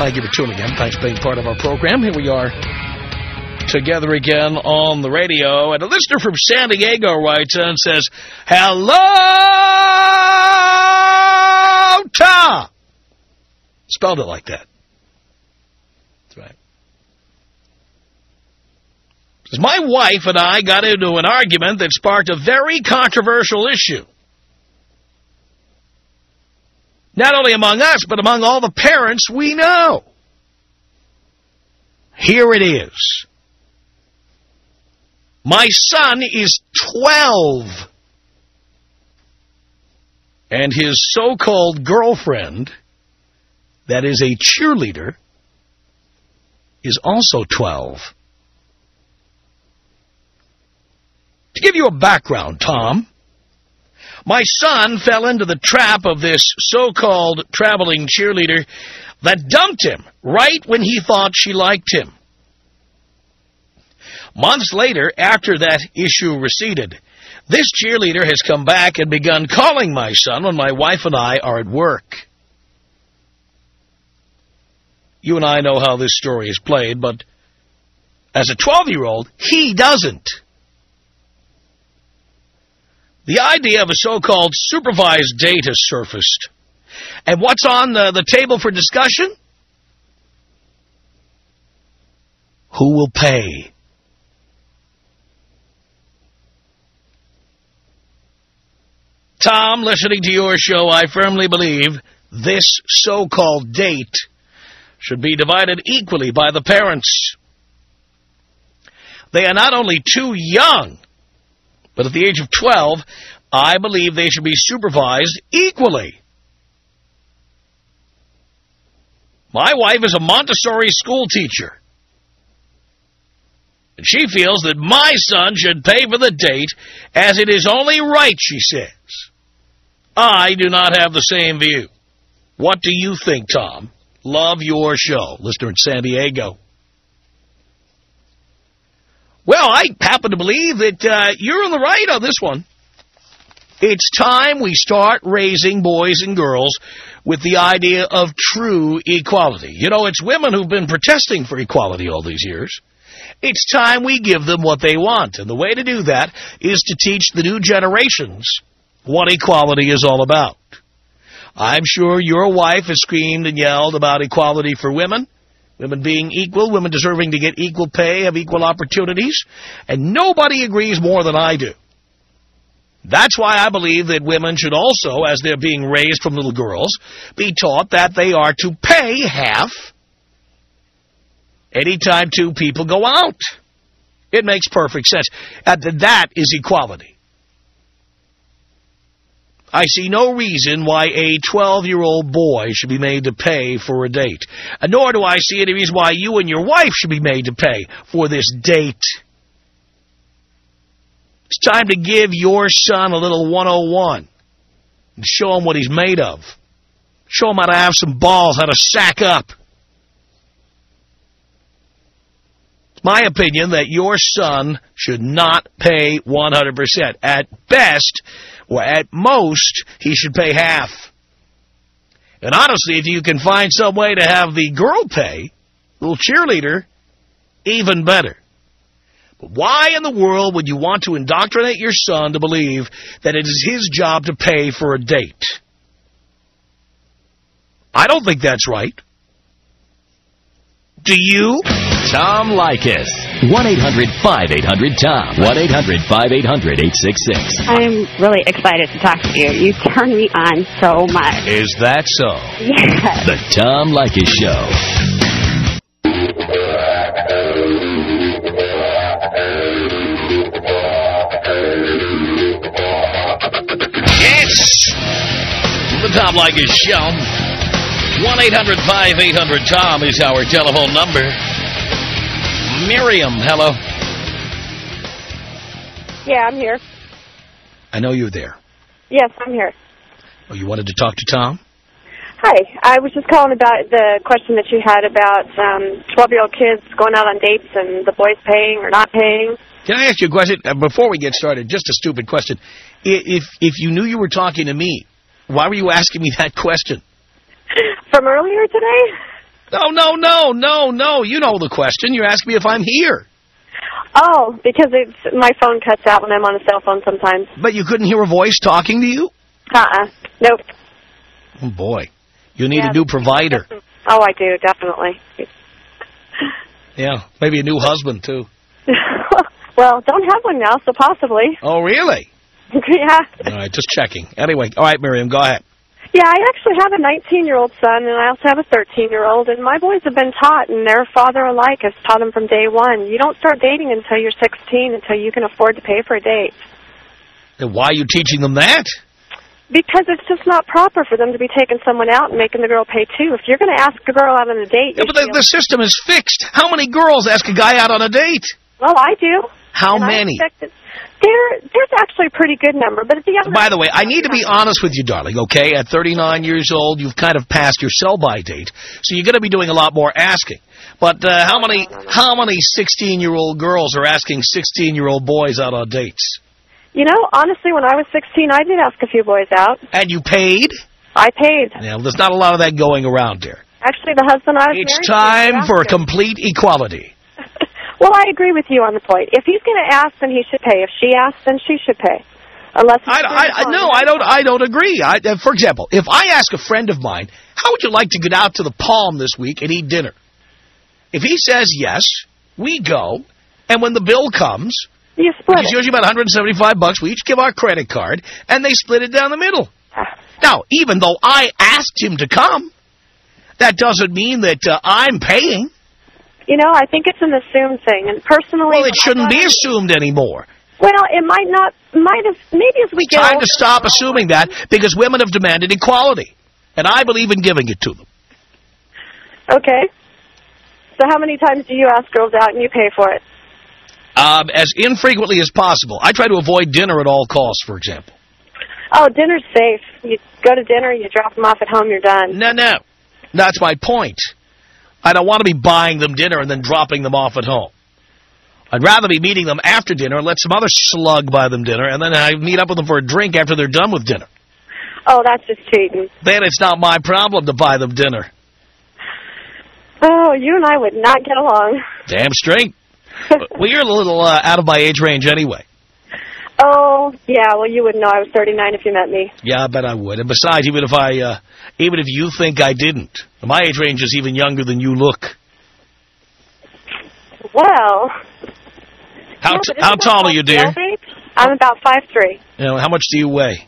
Thank you for tuning in. Thanks for being part of our program. Here we are together again on the radio. And a listener from San Diego writes in and says, hello, Tom. Spelled it like that. That's right. Says, my wife and I got into an argument that sparked a very controversial issue. Not only among us, but among all the parents we know. Here it is. My son is 12, and his so-called girlfriend, that is a cheerleader, is also 12. To give you a background, Tom, my son fell into the trap of this so-called traveling cheerleader that dumped him right when he thought she liked him. Months later, after that issue receded, this cheerleader has come back and begun calling my son when my wife and I are at work. You and I know how this story is played, but as a 12-year-old, he doesn't. The idea of a so-called supervised date has surfaced. And what's on the table for discussion? Who will pay? Tom, listening to your show, I firmly believe this so-called date should be divided equally by the parents. They are not only too young, but at the age of 12, I believe they should be supervised equally. My wife is a Montessori school teacher, and she feels that my son should pay for the date, as it is only right, she says. I do not have the same view. What do you think, Tom? Love your show. Listener in San Diego. Well, I happen to believe that you're on the right on this one. It's time we start raising boys and girls with the idea of true equality. You know, it's women who've been protesting for equality all these years. It's time we give them what they want. And the way to do that is to teach the new generations what equality is all about. I'm sure your wife has screamed and yelled about equality for women. Women being equal, women deserving to get equal pay, have equal opportunities. And nobody agrees more than I do. That's why I believe that women should also, as they're being raised from little girls, be taught that they are to pay half anytime two people go out. It makes perfect sense. That is equality. I see no reason why a 12-year-old boy should be made to pay for a date. Nor do I see any reason why you and your wife should be made to pay for this date. It's time to give your son a little 101 and show him what he's made of. Show him how to have some balls, how to sack up. It's my opinion that your son should not pay 100%. At best, or at most, he should pay half. And honestly, if you can find some way to have the girl pay, little cheerleader, even better. But why in the world would you want to indoctrinate your son to believe that it is his job to pay for a date? I don't think that's right. Do you? Tom Leykis. 1-800-5800-TOM. 1-800-5800-866. I'm really excited to talk to you. You turn me on so much. Is that so? Yes. The Tom Leykis Show. Yes! The Tom Leykis Show. 1-800-5800-TOM is our telephone number. Miriam, hello. Yeah, I'm here. I know you're there. Yes, I'm here. Oh, you wanted to talk to Tom? Hi. I was just calling about the question that you had about 12-year-old kids going out on dates and the boys paying or not paying. Can I ask you a question? Before we get started, just a stupid question. If you knew you were talking to me, why were you asking me that question? From earlier today? No. You know the question. You're asking me if I'm here. Oh, because my phone cuts out when I'm on a cell phone sometimes. But you couldn't hear a voice talking to you? Nope. Oh, boy. You need a new provider. Oh, I do, definitely. Yeah, maybe a new husband, too. Well, don't have one now, so possibly. Oh, really? Yeah. All right, just checking. Anyway, all right, Miriam, go ahead. Yeah, I actually have a 19-year-old son, and I also have a 13-year-old, and my boys have been taught, and their father alike has taught them from day one. You don't start dating until you're 16, until you can afford to pay for a date. Then why are you teaching them that? Because it's just not proper for them to be taking someone out and making the girl pay, too. If you're going to ask a girl out on a date... Yeah, but the system is fixed. How many girls ask a guy out on a date? Well, I do. How many? There's actually a pretty good number, but at the other... By the way, I need to be honest with you, darling, okay? At 39 years old, you've kind of passed your sell-by date, so you're going to be doing a lot more asking. But how many 16-year-old girls are asking 16-year-old boys out on dates? You know, honestly, when I was 16, I did ask a few boys out. And you paid? I paid. Yeah, well, there's not a lot of that going around here. Actually, the husband I was married to... It's time for a complete equality. Well, I agree with you on the point. If he's going to ask, then he should pay. If she asks, then she should pay. Unless I don't agree. For example, if I ask a friend of mine, how would you like to get out to the Palm this week and eat dinner? If he says yes, we go, and when the bill comes, you split it's usually about $175. We each give our credit card, and they split it down the middle. Now, even though I asked him to come, that doesn't mean that I'm paying. You know, I think it's an assumed thing, and personally... Well, it shouldn't be assumed anymore. Well, it might have, maybe as we get older... It's time to stop assuming that, because women have demanded equality, and I believe in giving it to them. Okay. So how many times do you ask girls out and you pay for it? As infrequently as possible. I try to avoid dinner at all costs, for example. Oh, dinner's safe. You go to dinner, you drop them off at home, you're done. No. That's my point. I don't want to be buying them dinner and then dropping them off at home. I'd rather be meeting them after dinner and let some other slug buy them dinner, and then I meet up with them for a drink after they're done with dinner. Oh, that's just cheating. Then it's not my problem to buy them dinner. Oh, you and I would not get along. Damn straight. Well, you're a little out of my age range anyway. Oh, yeah, well, you wouldn't know I was 39 if you met me. Yeah, I bet I would. And besides, even if you think I didn't, my age range is even younger than you look. Well... How tall are you, dear? I'm about 5'3". You know, how much do you weigh?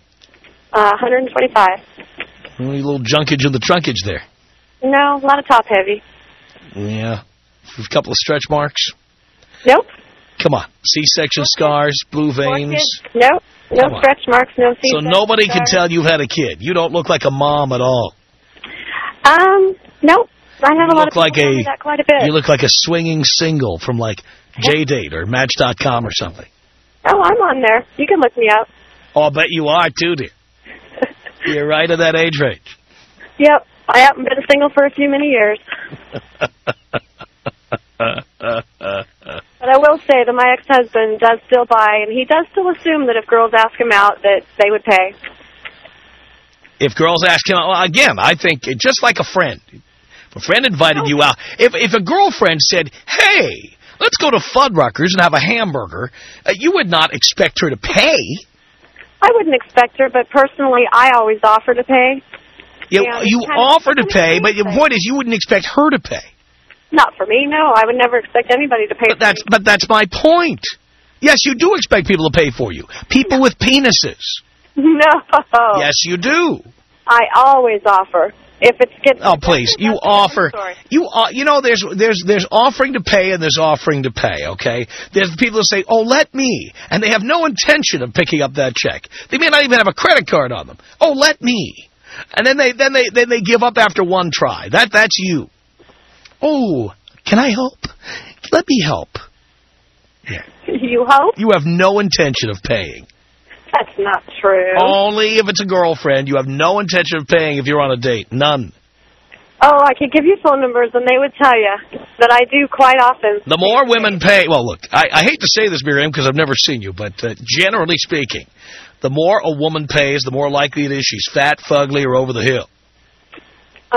125. A little junkage in the trunkage there. No, a lot of top heavy. Yeah. A couple of stretch marks? Nope. Come on. C-section scars, blue veins. Nope. No stretch marks, no C-section So nobody can tell you've had a kid. You don't look like a mom at all. Nope. I have a lot of people tell me that quite a bit. You look like a swinging single from, like, JDate or Match.com or something. Oh, I'm on there. You can look me up. Oh, I bet you are, too, dear. You're right at that age range. Yep. I haven't been single for a few many years. But I will say that my ex-husband does still buy, and he does still assume that if girls ask him out, that they would pay. If girls ask him out, well, again, I think just like a friend. If a friend invited you out, if a girlfriend said, hey, let's go to Fuddruckers and have a hamburger, you would not expect her to pay. I wouldn't expect her, but personally, I always offer to pay. Yeah, you offer to pay, but the point is you wouldn't expect her to pay. Not for me, no. I would never expect anybody to pay for me. But that's my point. Yes, you do expect people to pay for you. People with penises. No. Yes, you do. I always offer. If it's getting... Oh, please. You offer. You know, there's offering to pay and there's offering to pay, okay? There's people who say, oh, let me. And they have no intention of picking up that check. They may not even have a credit card on them. Oh, let me. And then they give up after one try. That's you. Oh, can I help? Let me help. Yeah. You hope? You have no intention of paying. That's not true. Only if it's a girlfriend. You have no intention of paying if you're on a date. None. Oh, I could give you phone numbers, and they would tell you that I do quite often. The more women pay... Well, look, I hate to say this, Miriam, because I've never seen you, but generally speaking, the more a woman pays, the more likely it is she's fat, fugly, or over the hill.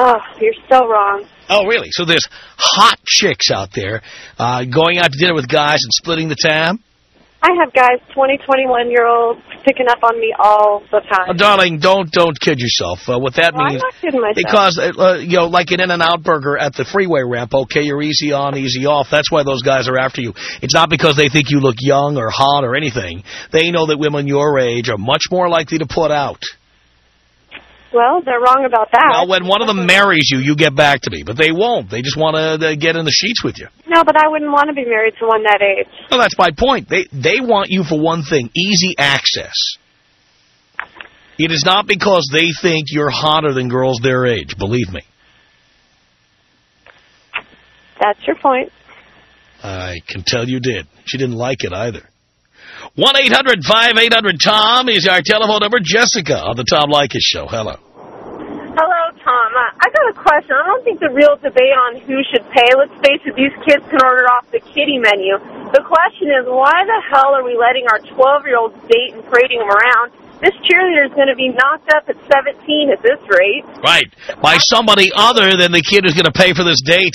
Oh, you're so wrong. Oh, really? So there's hot chicks out there going out to dinner with guys and splitting the tab? I have guys, 20, 21-year-olds, picking up on me all the time. Oh, darling, don't kid yourself. What that means... I'm not kidding myself. Because, you know, like an In-N-Out burger at the freeway ramp, okay, you're easy on, easy off. That's why those guys are after you. It's not because they think you look young or hot or anything. They know that women your age are much more likely to put out. Well, they're wrong about that. Well, when one of them marries you, you get back to me. But they won't. They just want to get in the sheets with you. No, but I wouldn't want to be married to one that age. Well, that's my point. They want you for one thing, easy access. It is not because they think you're hotter than girls their age, believe me. That's your point. I can tell you did. She didn't like it either. 1-800-5800-TOM is our telephone number. Jessica on the Tom Leykis Show. Hello. Hello, Tom. I got a question. I don't think the real debate on who should pay. Let's face it, these kids can order off the kiddie menu. The question is, why the hell are we letting our 12-year-olds date and parading them around? This cheerleader is going to be knocked up at 17 at this rate. Right. By somebody other than the kid who's going to pay for this date.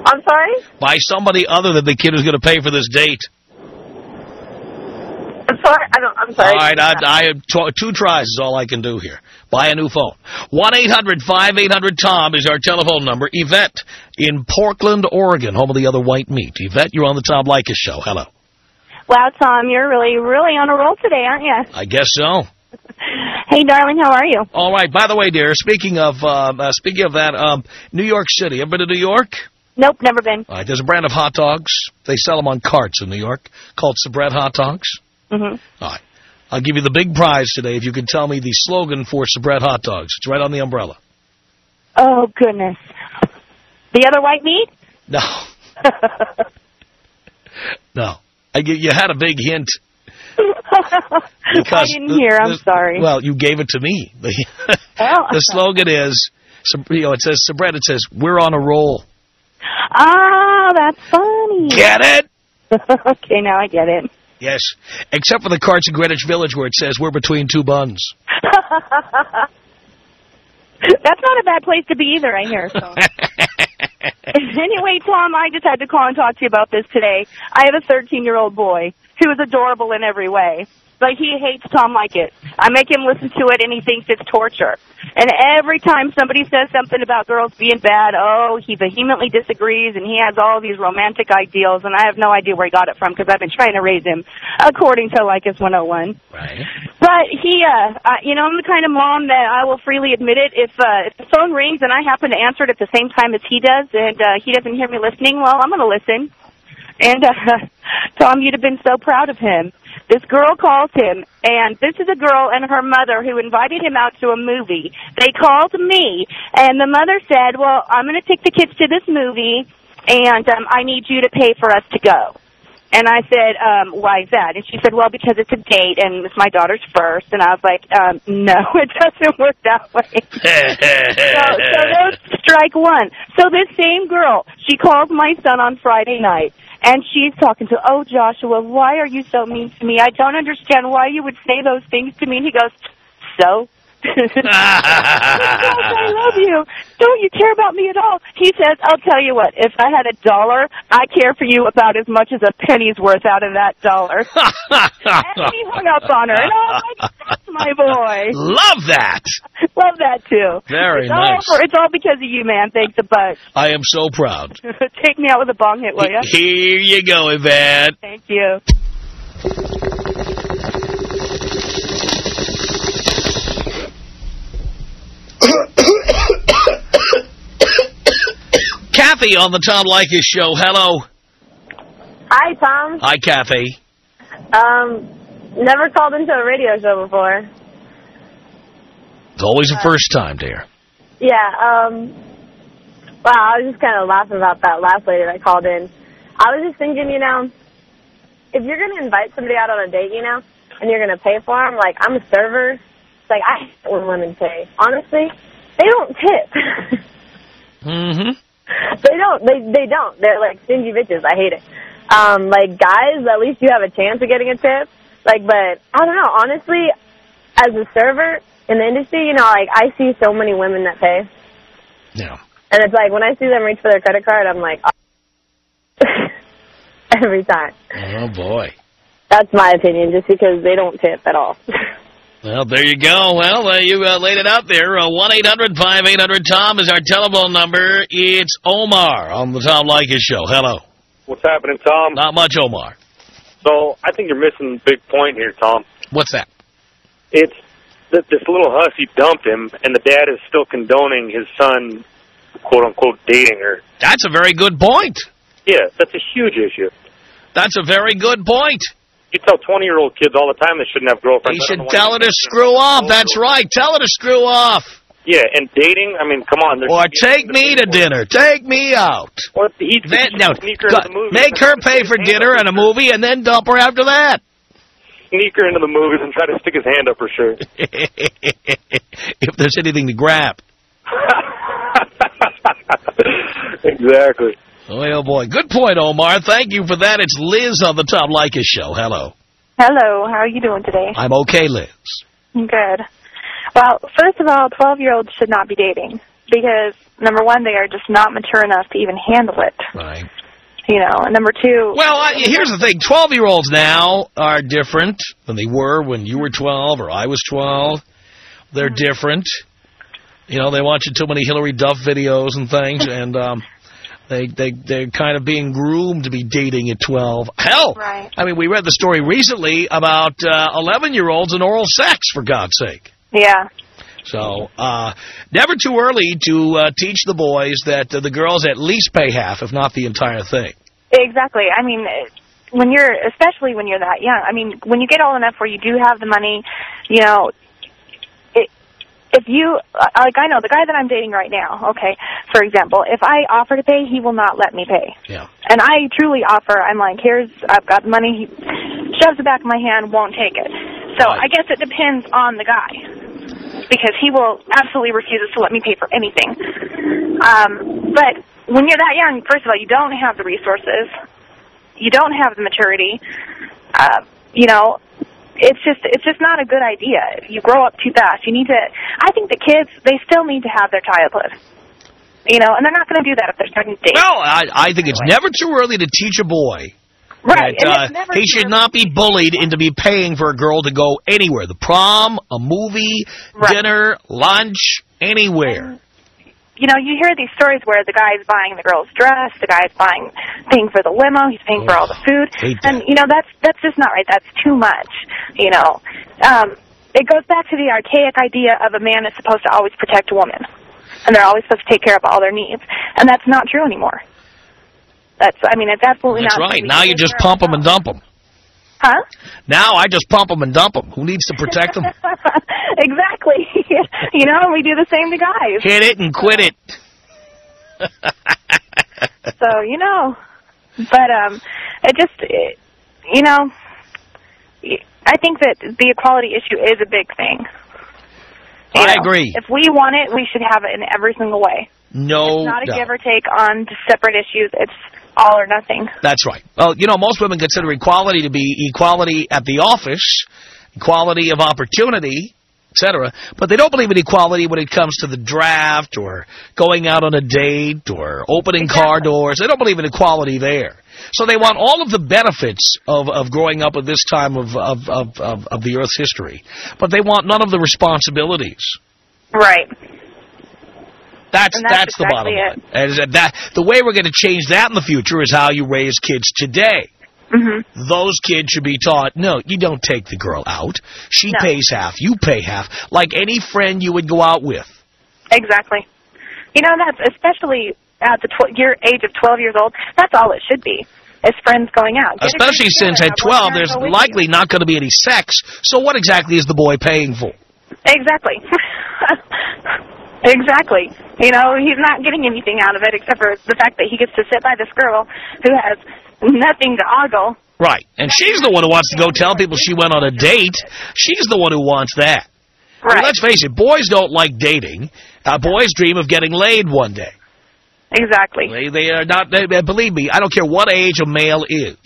I'm sorry? By somebody other than the kid who's going to pay for this date. I'm sorry. I'm sorry. All right, I have 2 tries is all I can do here. Buy a new phone. 1-800-5800-TOM is our telephone number. Yvette in Portland, Oregon, home of the other white meat. Yvette, you're on the Tom Leykis Show. Hello. Wow, Tom, you're really on a roll today, aren't you? I guess so. Hey, darling, how are you? All right. By the way, dear, speaking of that, New York City. Ever been to New York? Nope, never been. All right. There's a brand of hot dogs. They sell them on carts in New York called Sabrett hot dogs. Mm-hmm. All right. I'll give you the big prize today if you can tell me the slogan for Sabrett hot dogs. It's right on the umbrella. Oh, goodness. The other white meat? No. No. You had a big hint. I didn't hear. I'm sorry. Well, you gave it to me. The slogan is, it says Sabrett. It says, we're on a roll. Ah, that's funny. Get it? Okay, now I get it. Yes, except for the carts in Greenwich Village where it says we're between 2 buns. That's not a bad place to be either, I hear. So. Anyway, Tom, I just had to call and talk to you about this today. I have a 13-year-old boy who is adorable in every way, but he hates Tom Leykis. I make him listen to it, and he thinks it's torture. And every time somebody says something about girls being bad, he vehemently disagrees, and he has all these romantic ideals, and I have no idea where he got it from because I've been trying to raise him according to Leykis 101. Right. But he, I'm the kind of mom that I will freely admit it. If the phone rings and I happen to answer it at the same time as he does, and he doesn't hear me listening, well, I'm going to listen. And, Tom, you'd have been so proud of him. This girl calls him, and this is a girl and her mother who invited him out to a movie. They called me, and the mother said, well, I'm going to take the kids to this movie, and I need you to pay for us to go. And I said, why is that? And she said, well, because it's a date, and it's my daughter's first. And I was like, no, it doesn't work that way. so there's strike one. So this same girl, she calls my son on Friday night. And she's talking to, Joshua, why are you so mean to me? I don't understand why you would say those things to me. And he goes, so? I love you. Don't you care about me at all? He says, I'll tell you what, if I had $1, I care for you about as much as a penny's worth out of that $1. And he hung up on her. And I was like, that's my boy. Love that. Love that, too. Very nice. It's all because of you, man. Thanks a bunch. I am so proud. Take me out with a bong hit, will you? Here you go, Yvette. Thank you. Kathy on the Tom Leykis Show. Hello. Hi, Tom. Hi, Kathy. Never called into a radio show before. It's always a first time, dear. Yeah, wow, I was just kind of laughing about that last lady that called in. I was just thinking, if you're going to invite somebody out on a date, and you're going to pay for them, like, I'm a server. It's like, I hate when women pay. Honestly, they don't tip. Mm-hmm. They don't. They're like stingy bitches. I hate it. Like, guys, at least you have a chance of getting a tip. Like, but, I don't know. Honestly, as a server in the industry, you know, like, I see so many women that pay. Yeah. And it's like, when I see them reach for their credit card, I'm like, oh. Every time. Oh, boy. That's my opinion, just because they don't tip at all. Well, there you go. Well, you laid it out there. 1-800-5800-TOM is our telephone number. It's Omar on the Tom Leykis Show. Hello. What's happening, Tom? Not much, Omar. So, I think you're missing a big point here, Tom. What's that? It's that this little hussy dumped him, and the dad is still condoning his son, quote-unquote, dating her. That's a very good point. Yeah, that's a huge issue. That's a very good point. You tell 20-year-old kids all the time they shouldn't have girlfriends. You should tell her to screw off. That's right. Tell her to screw off. Yeah, and dating, I mean, come on. Or take me to dinner. Take me out. Or sneak her into the movie. Make her pay for dinner and a movie and then dump her after that. Sneak her into the movies and try to stick his hand up her shirt. If there's anything to grab. Exactly. Oh, boy. Good point, Omar. Thank you for that. It's Liz on the Tom Leykis Show. Hello. Hello. How are you doing today? I'm okay, Liz. Good. Well, first of all, 12-year-olds should not be dating because, number one, they are just not mature enough to even handle it. Right. You know, and number two... Well, here's the thing. 12-year-olds now are different than they were when you were 12 or I was 12. They're different. You know, they watch too many Hillary Duff videos and things, and they're kind of being groomed to be dating at 12. Hell, right. I mean, we read the story recently about 11-year-olds and oral sex, for God's sake. Yeah. So, never too early to teach the boys that the girls at least pay half, if not the entire thing. Exactly. I mean, especially when you're that young. I mean, when you get old enough where you do have the money, you know, if you, like I know, the guy that I'm dating right now, okay, for example, if I offer to pay, he will not let me pay. Yeah. And I truly offer, I'm like, I've got the money, he shoves it back in my hand, won't take it. So right. I guess it depends on the guy, because he will absolutely refuses to let me pay for anything. But when you're that young, first of all, you don't have the resources, you don't have the maturity, you know, it's just not a good idea. You grow up too fast. You need to, I think the kids, they still need to have their childhood. You know, and they're not going to do that if they're starting to date. Well, I think it's never too early to teach a boy. Right. That, he should not be bullied into be paying for a girl to go anywhere. The prom, a movie, dinner, lunch, anywhere. You know, you hear these stories where the guy's buying the girl's dress, the guy's paying for the limo, he's paying for all the food. And, you know, that's just not right. That's too much, you know. It goes back to the archaic idea of a man is supposed to always protect a woman. And they're always supposed to take care of all their needs. And that's not true anymore. It's absolutely not. That's right. Now you just pump them and dump them. Huh? Now I just pump them and dump them. Who needs to protect them? Exactly. You know, we do the same to guys. Hit it and quit it. So, you know, but you know, I think that the equality issue is a big thing. I agree. If we want it, we should have it in every single way. No, it's not a give or take on separate issues. It's all or nothing. That's right. Well, you know, most women consider equality to be equality at the office, equality of opportunity, etc. But they don't believe in equality when it comes to the draft or going out on a date or opening car doors. They don't believe in equality there. So they want all of the benefits of growing up at this time of the Earth's history. But they want none of the responsibilities. Right. That's exactly the bottom line. And the way we're going to change that in the future is how you raise kids today. Mm-hmm. Those kids should be taught, no, you don't take the girl out. She pays half. You pay half. Like any friend you would go out with. Exactly. You know, that's especially at the your age of 12 years old, that's all it should be, is friends going out. Especially since at 12, there's likely not going to be any sex. So what exactly is the boy paying for? Exactly. Exactly. You know, he's not getting anything out of it except for the fact that he gets to sit by this girl who has nothing to ogle. Right. And she's the one who wants to go tell people she went on a date. She's the one who wants that. Right. I mean, let's face it, boys don't like dating. Boys dream of getting laid one day. Exactly. They are not, believe me, I don't care what age a male is.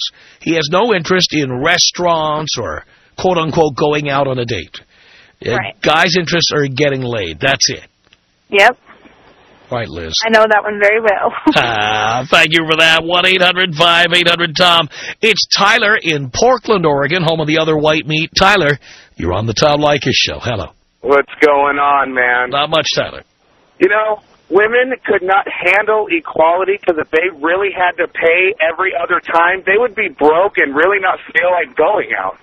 He has no interest in restaurants or, quote-unquote, going out on a date. Right. Guys' interests are getting laid. That's it. Yep. Right, Liz. I know that one very well. Thank you for that. 1-800-5800-TOM. It's Tyler in Portland, Oregon, home of the other white meat. Tyler, you're on the Tom Leykis Show. Hello. What's going on, man? Not much, Tyler. You know, women could not handle equality because if they really had to pay every other time, they would be broke and really not feel like going out.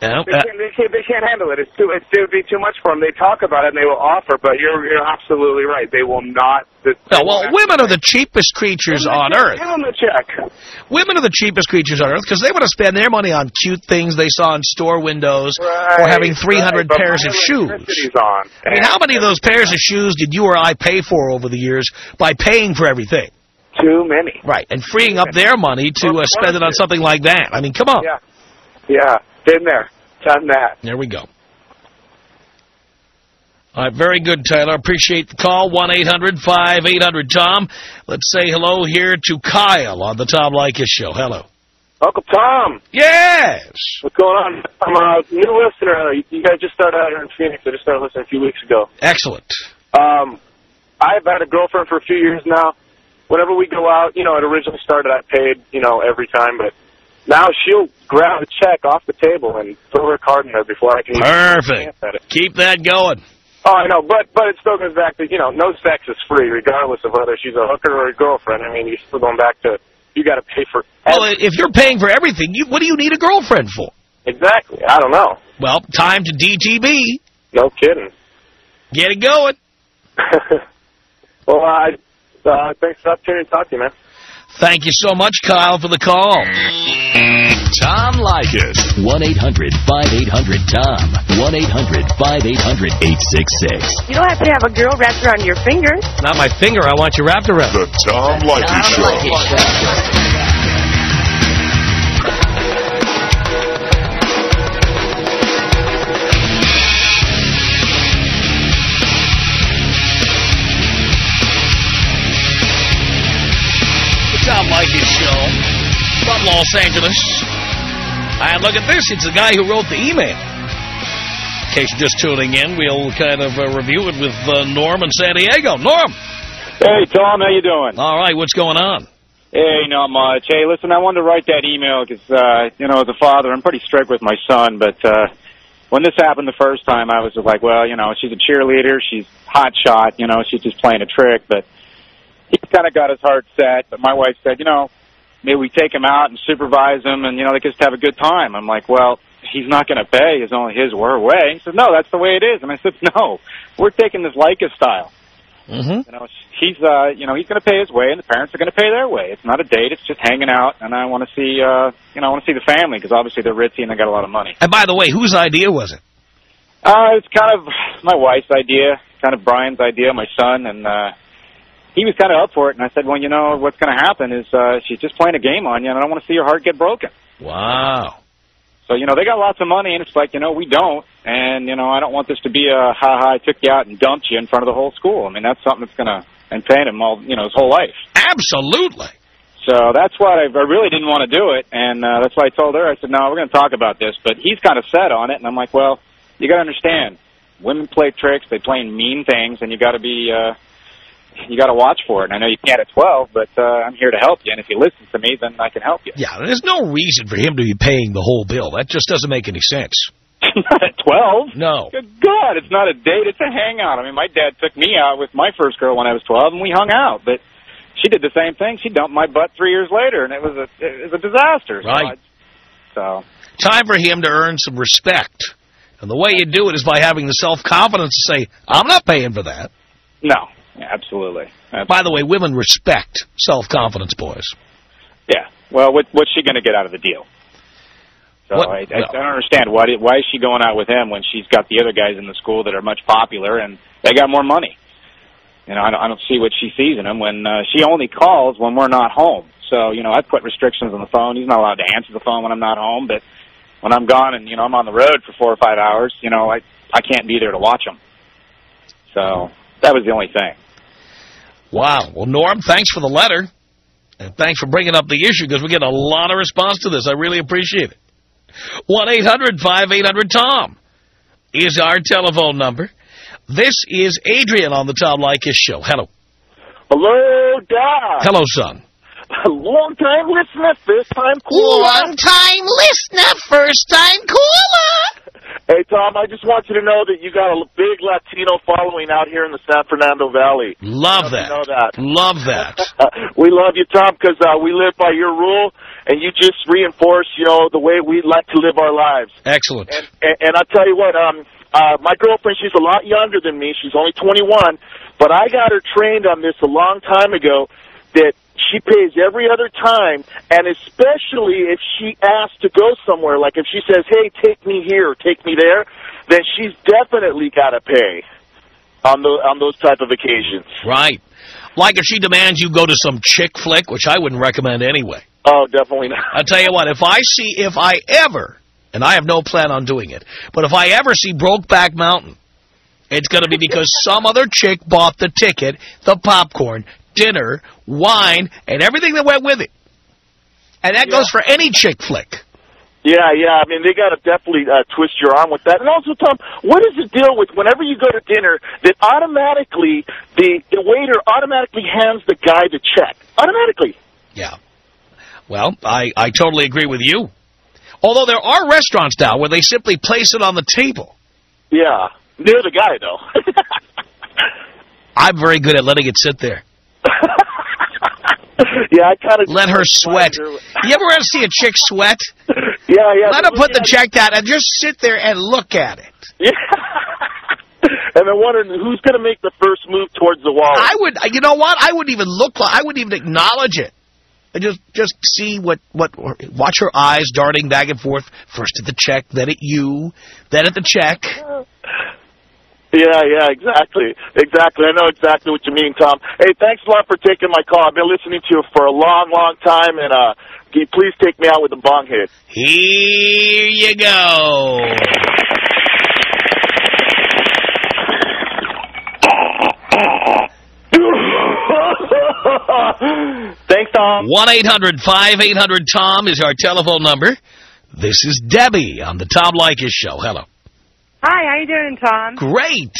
They can't handle it. It would be too much for them. They talk about it and they will offer, but you're absolutely right. They will not. Well, women are the cheapest creatures on earth. Give them the check. Women are the cheapest creatures on earth because they want to spend their money on cute things they saw in store windows or having 300 pairs of shoes. I mean, how many of those pairs of shoes did you or I pay for over the years by paying for everything? Too many. Right, and freeing up their money to spend it on something like that. I mean, come on. Yeah. Been there. Done that. There we go. All right, very good, Tyler. Appreciate the call. 1-800-5800-TOM. Let's say hello here to Kyle on the Tom Leykis Show. Hello. Uncle Tom. Yes. What's going on? I'm a new listener. You guys just started out here in Phoenix. I just started listening a few weeks ago. Excellent. I've had a girlfriend for a few years now. Whenever we go out, it originally started, I paid, every time, but now she'll grab a check off the table and throw her card in there before I can even glance at it. Keep that going. Oh, I know, but it still goes back to, no sex is free, regardless of whether she's a hooker or a girlfriend. I mean, you're still going back to, you got to pay for everything. Well, if you're paying for everything, what do you need a girlfriend for? Exactly. I don't know. Well, time to DTB. No kidding. Get it going. Well, thanks for the opportunity to talk to you, man. Thank you so much, Kyle, for the call. Tom Leykis. 1-800-5800-TOM. 1-800-5800-866. You don't have to have a girl wrapped around your finger. Not my finger. I want you wrapped around. The Tom Leykis Show. Tom Leykis Show from Los Angeles. And look at this. It's the guy who wrote the email. In case you're just tuning in, we'll kind of review it with Norm in San Diego. Norm. Hey, Tom. How you doing? All right. What's going on? Hey, not much. Hey, listen, I wanted to write that email because, as a father, I'm pretty strict with my son. But when this happened the first time, I was just like, well, she's a cheerleader. She's hot shot. She's just playing a trick. But he kind of got his heart set, but my wife said, maybe we take him out and supervise him and, they just have a good time. I'm like, well, he's not going to pay. It's only his way. He said, no, that's the way it is. And I said, no, we're taking this Leykis style. Mm-hmm. He's going to pay his way and the parents are going to pay their way. It's not a date. It's just hanging out. And I want to see, I want to see the family because obviously they're ritzy and they got a lot of money. And by the way, whose idea was it? It's kind of my wife's idea, kind of Brian's idea, my son, and, he was kind of up for it, and I said, well, what's going to happen is she's just playing a game on you, and I don't want to see your heart get broken. Wow. So, they got lots of money, and it's like, we don't, and, I don't want this to be a, ha-ha, I took you out and dumped you in front of the whole school. I mean, that's something that's going to, and paying him all, his whole life. Absolutely. So that's why I really didn't want to do it, and that's why I told her, I said, no, we're going to talk about this, but he's kind of set on it, and I'm like, well, you got to understand, women play tricks, they play mean things, and you got to be, you got to watch for it. And I know you can't at 12, but I'm here to help you. And if you listen to me, then I can help you. Yeah, there's no reason for him to be paying the whole bill. That just doesn't make any sense. Not at 12. No. Good God, it's not a date. It's a hangout. I mean, my dad took me out with my first girl when I was 12, and we hung out. But she did the same thing. She dumped my butt 3 years later, and it was a disaster. Right. So time for him to earn some respect. And the way you do it is by having the self-confidence to say, I'm not paying for that. No. Yeah, absolutely. By the way, women respect self-confidence, boys. Yeah. Well, what's she going to get out of the deal? So I don't understand why is she going out with him when she's got the other guys in the school that are much popular and they got more money. I don't see what she sees in him when she only calls when we're not home. So I put restrictions on the phone. He's not allowed to answer the phone when I'm not home, but when I'm gone and I'm on the road for 4 or 5 hours, I can't be there to watch him. So that was the only thing. Wow. Well, Norm, thanks for the letter. And thanks for bringing up the issue because we get a lot of response to this. I really appreciate it. 1-800-5800-TOM. is our telephone number. This is Adrian on the Tom Leykis Show. Hello. Hello, Doc. Hello, son. Long-time listener, first-time caller. Long-time listener, first-time caller. Hey, Tom, I just want you to know that you got a big Latino following out here in the San Fernando Valley. Love that. You know that. Love that. We love you, Tom, because we live by your rule, and you just reinforce, the way we like to live our lives. Excellent. And I'll tell you what, my girlfriend, she's a lot younger than me. She's only 21, but I got her trained on this a long time ago that she pays every other time, and especially if she asks to go somewhere, like if she says, hey, take me here, or take me there, then she's definitely got to pay on those type of occasions. Right. Like if she demands you go to some chick flick, which I wouldn't recommend anyway. Oh, definitely not. I'll tell you what, if I ever, and I have no plan on doing it, but if I ever see Brokeback Mountain, it's going to be because some other chick bought the ticket, the popcorn, dinner, wine, and everything that went with it. And that goes for any chick flick. Yeah. I mean, they got to definitely twist your arm with that. And also, Tom, what is the deal with whenever you go to dinner that automatically the waiter automatically hands the guy the check? Automatically. Yeah. Well, I totally agree with you. Although there are restaurants now where they simply place it on the table. Yeah. Near the guy, though. I'm very good at letting it sit there. Yeah, I kind of let her sweat. You ever want to see a chick sweat? Yeah. Let her put the check down and just sit there and look at it. Yeah. And then wondering who's going to make the first move towards the wall. You know what? I wouldn't even I wouldn't even acknowledge it. I just see watch her eyes darting back and forth. First at the check, then at you, then at the check. Yeah, exactly. I know exactly what you mean, Tom. Hey, thanks a lot for taking my call. I've been listening to you for a long, long time, and can you please take me out with a bong hit? Here you go. Thanks, Tom. 1-800-5800-TOM is our telephone number. This is Debbie on the Tom Leykis Show. Hello. Hi, how you doing, Tom? Great.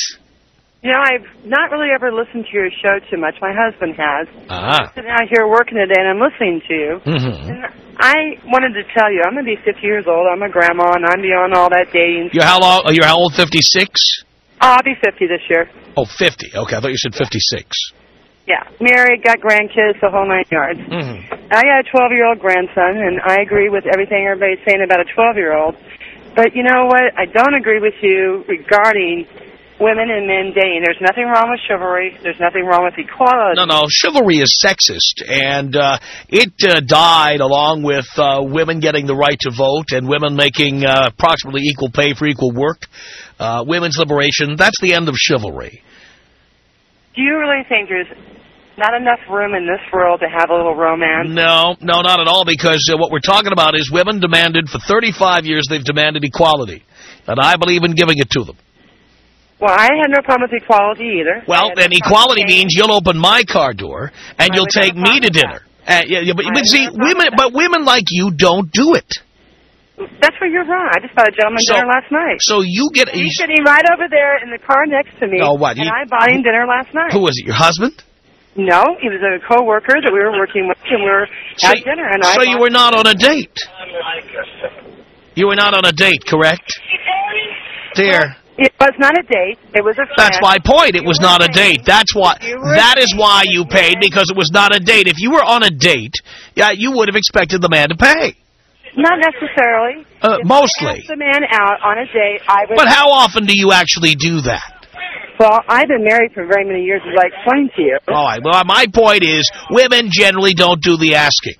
You know, I've not really ever listened to your show too much. My husband has. I'm sitting out here working today, and I'm listening to you. Mm-hmm. And I wanted to tell you, I'm going to be 50 years old. I'm a grandma, and I'm beyond all that dating. You're how old, 56? I'll be 50 this year. Oh, 50. Okay, I thought you said 56. Yeah. Married, got grandkids, the whole 9 yards. Mm-hmm. I got a 12-year-old grandson, and I agree with everything everybody's saying about a 12-year-old. But you know what? I don't agree with you regarding women and men dating. There's nothing wrong with chivalry. There's nothing wrong with equality. No. Chivalry is sexist, and it died along with women getting the right to vote and women making approximately equal pay for equal work. Women's liberation, that's the end of chivalry. Do you really think there's not enough room in this world to have a little romance? No, not at all, because what we're talking about is women demanded, for 35 years, they've demanded equality. And I believe in giving it to them. Well, I had no problem with equality either. Well, then equality means you'll open my car door and you'll take me to dinner. But see, women like you don't do it. That's where you're wrong. I just bought a gentleman dinner last night. So you get... He's sitting right over there in the car next to me. No, what? And I bought him dinner last night. Who was it, your husband? No, he was a co-worker that we were working with, and we were at dinner. And so you were not on a date? You were not on a date, correct? Dear. Well, it was not a date. It was a friend. That's my point. It was not a date. That is why you paid, because it was not a date. If you were on a date, you would have expected the man to pay. Not necessarily. Mostly. If I asked the man out on a date, I would... But how often do you actually do that? Well, I've been married for very many years, as I explained to you. All right. Well, my point is, women generally don't do the asking.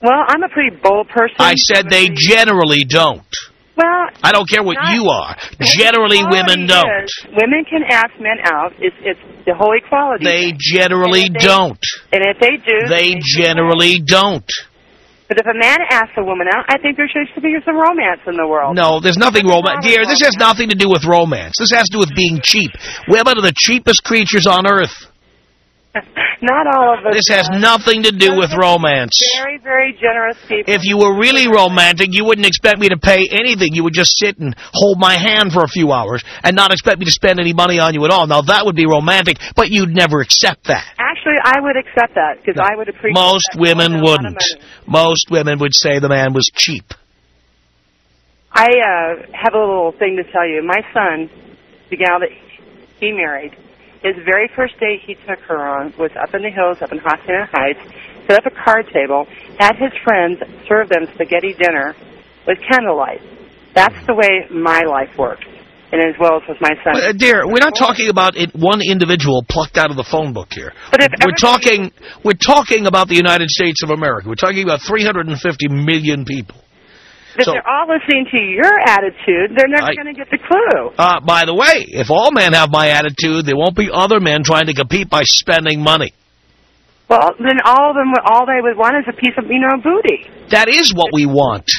Well, I'm a pretty bold person. I said they generally don't. Well, I don't care what you are. Generally, women don't. Women can ask men out. It's the whole equality. They generally don't. And if they do... They generally don't. But if a man asks a woman out, I think there should be some romance in the world. No, there's nothing romance. Dear, this has nothing to do with romance. This has to do with being cheap. Women are the cheapest creatures on earth. Not all of us. This has nothing to do with romance. Very, very generous people. If you were really romantic, you wouldn't expect me to pay anything. You would just sit and hold my hand for a few hours and not expect me to spend any money on you at all. Now, that would be romantic, but you'd never accept that. Actually, I would accept that because I would appreciate Most that. women wouldn't. Most women would say the man was cheap. I have a little thing to tell you. My son, the gal that he married, his very first date he took her on was up in the hills, up in Hacienda Heights, set up a card table, had his friends serve them spaghetti dinner with candlelight. That's the way my life works, and as well as with my son. Dear, we're not talking about one individual plucked out of the phone book here. But if we're talking about the United States of America. We're talking about 350 million people. If they're all listening to your attitude, they're never going to get the clue. By the way, if all men have my attitude, there won't be other men trying to compete by spending money. Well, then all of them, all they would want is a piece of, booty. That is what we want.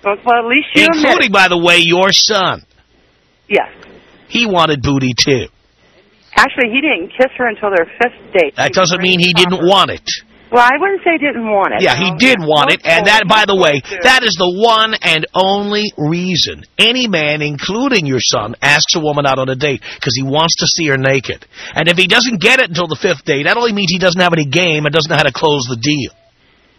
Well, at least you including, by the way, your son. Yes. He wanted booty, too. Actually, he didn't kiss her until their 5th date. That doesn't mean he didn't want it. Well, I wouldn't say he didn't want it. Yeah, he did want it, and that, by the way, that is the one and only reason any man, including your son, asks a woman out on a date, because he wants to see her naked. And if he doesn't get it until the 5th date, that only means he doesn't have any game and doesn't know how to close the deal.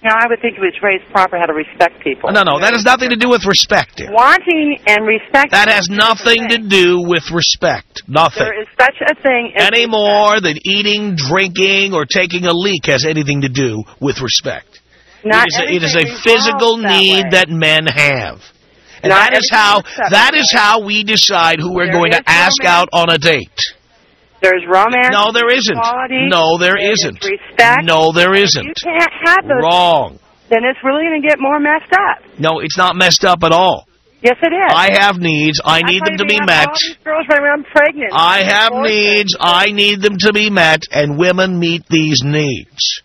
Now, I would think he was raised proper how to respect people. No, that has nothing to do with respect, dear. Wanting and respecting. That has nothing to do with respect. Nothing. There is such a thing as any more than eating, drinking, or taking a leak has anything to do with respect. It is a physical need that men have. And that is how we decide who we're going to ask out on a date. There's romance. No, there isn't. Equality, no, there isn't. Respect. No, there isn't. You can't have those. Wrong. Then it's really going to get more messed up. No, it's not messed up at all. Yes, it is. I have needs. I need them to be met. All these girls when I'm pregnant. I have needs. I need them to be met, and women meet these needs.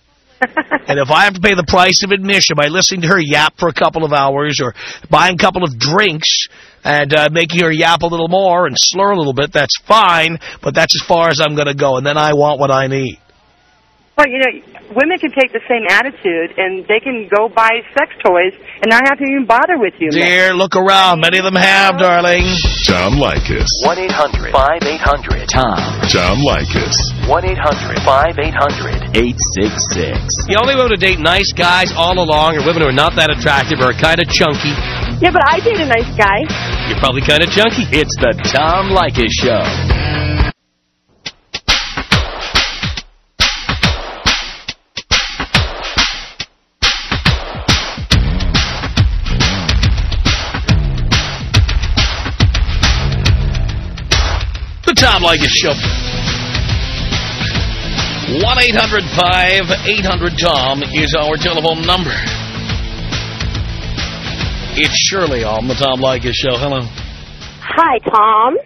And if I have to pay the price of admission by listening to her yap for a couple of hours or buying a couple of drinks and making her yap a little more and slur a little bit, that's fine, but that's as far as I'm going to go, and then I want what I need. Well, women can take the same attitude, and they can go buy sex toys and not have to even bother with you. Dear, look around. Many of them have, darling. Tom Leykis. 1-800-5800-TOM. Tom Leykis. 1-800-5800-866. The only way to date nice guys all along are women who are not that attractive or are kind of chunky. Yeah, but I date a nice guy. You're probably kind of chunky. It's the Tom Leykis Show. The Tom Leykis Show. 1-800-5800-TOM is our telephone number. It's Shirley on the Tom Leykis Show. Hello. Hi, Tom.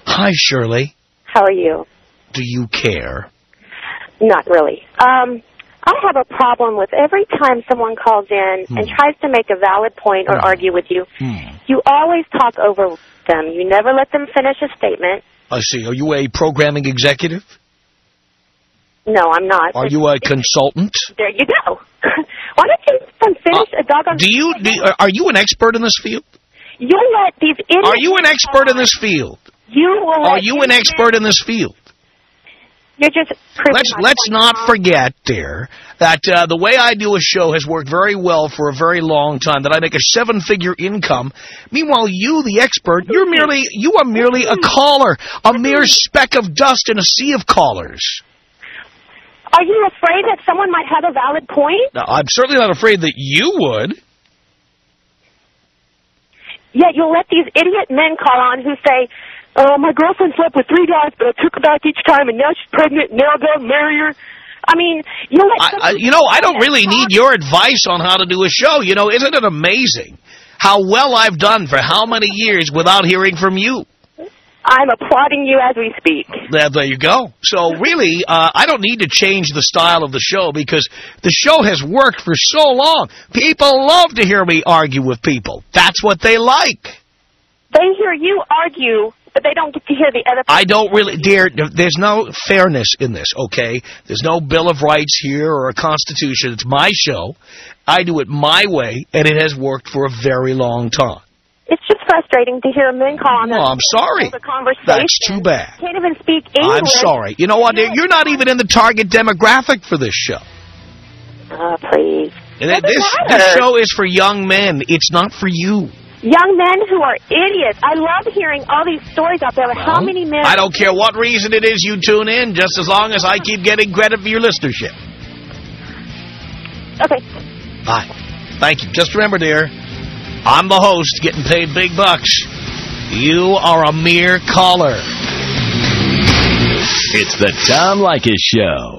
Hi, Shirley. How are you? Do you care? Not really. I have a problem with every time someone calls in and tries to make a valid point or argue with you, you always talk over them. You never let them finish a statement. I see. Are you a programming executive? No, I'm not. Are you a consultant? There you go. Why don't you finish a doggone... Are you an expert in this field? You let these idiots... Are you an expert in this field? Are you an expert in this field? You're just... Let's not forget, dear, that the way I do a show has worked very well for a very long time, that I make a 7-figure income. Meanwhile, you, the expert, you are merely a caller, a mere speck of dust in a sea of callers. Are you afraid that someone might have a valid point? No, I'm certainly not afraid that you would. Yeah, you'll let these idiot men call on who say, my girlfriend slept with 3 guys, but I took her back each time, and now she's pregnant, and now I'm going to marry her. I mean, you'll let... I don't really need your advice on how to do a show. Isn't it amazing how well I've done for how many years without hearing from you? I'm applauding you as we speak. There you go. So really, I don't need to change the style of the show because the show has worked for so long. People love to hear me argue with people. That's what they like. They hear you argue but they don't get to hear the other. I don't really, dear, there's no fairness in this, okay? There's no Bill of Rights here or a Constitution. It's my show. I do it my way, and it has worked for a very long time. It's just frustrating to hear men call on I'm sorry. the conversation. That's too bad. Can't even speak English. I'm sorry. You know what, dear? You're not even in the target demographic for this show. Oh, please. This show is for young men. It's not for you. Young men who are idiots. I love hearing all these stories out there. How many men... I don't care what reason it is you tune in, just as long as I keep getting credit for your listenership. Okay. Bye. Thank you. Just remember, dear, I'm the host getting paid big bucks. You are a mere caller. It's the Tom Leykis Show.